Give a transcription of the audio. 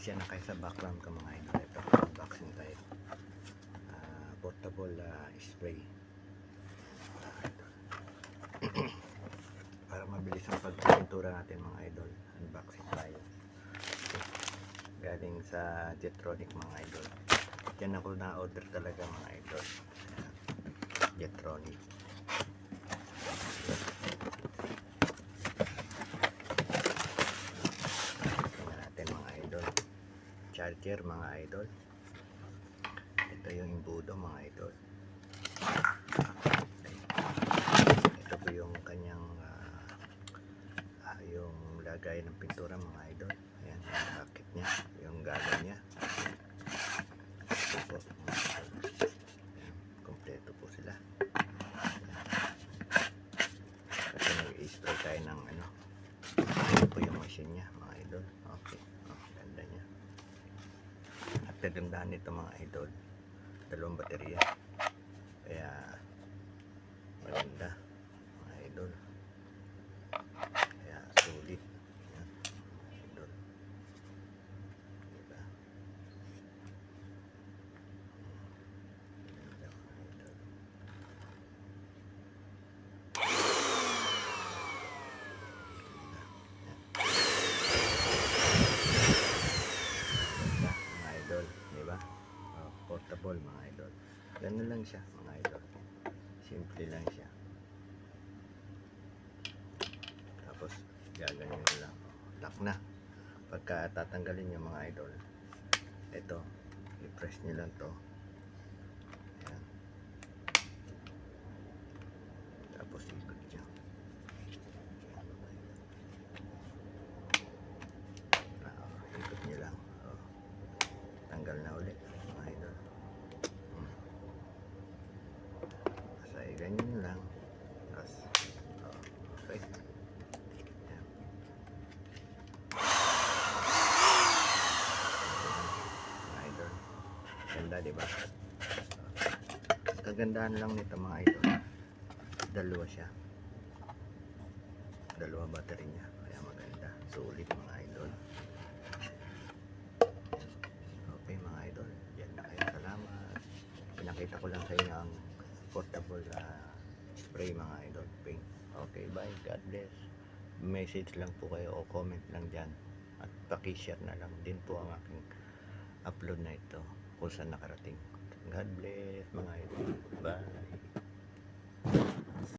Pasensya na kayo sa background ko mga idol. Ito, unboxing tayo. Portable spray. Para mabilis ang pagpintura natin mga idol. Unboxing tayo. Galing sa Jetronic mga idol. Diyan ako na-order talaga mga idol. Jetronic. Charger mga idol. Ito yung imbudo mga idol. Ito po yung kanyang yung lagay ng pintura mga idol. Ayan, yung bucket nya, yung galon nya. Ito po mga idol. Ayan, kompleto po sila. Kasi nag-i-spray tayo ng ano. Ito po yung machine nya mga idol. Okay, ganda nya. Kagandahan nito mga idol, dalawang baterya, kaya maganda mga idol, kaya sulit yan mga idol, diba? Ganda mga idol. Portable mga idol. Ganun lang siya mga idol. Simple lang siya. Tapos gaganyan nyo lang. Lock na. Pagka tatanggalin nyo mga idol, ito, i-press nyo lang to. Ayan. Tapos ikot nyo. Ikot nyo lang. Tanggal na ulit. Ganyan lang. Tapos, okay. Ayan. Idol. Ganda, diba? Kagandahan lang nito mga idol. Dalawa siya. Dalawa battery niya. Kaya maganda. Sulit mga idol. Okay mga idol. Yan na kayo. Salamat. Pinakita ko lang sa inyo ang portable spray mga idol, paint. Okay, bye, God bless. Message lang po kayo o comment lang dyan at paki-share na lang din po ang aking upload na ito kung saan nakarating. God bless mga idol, bye.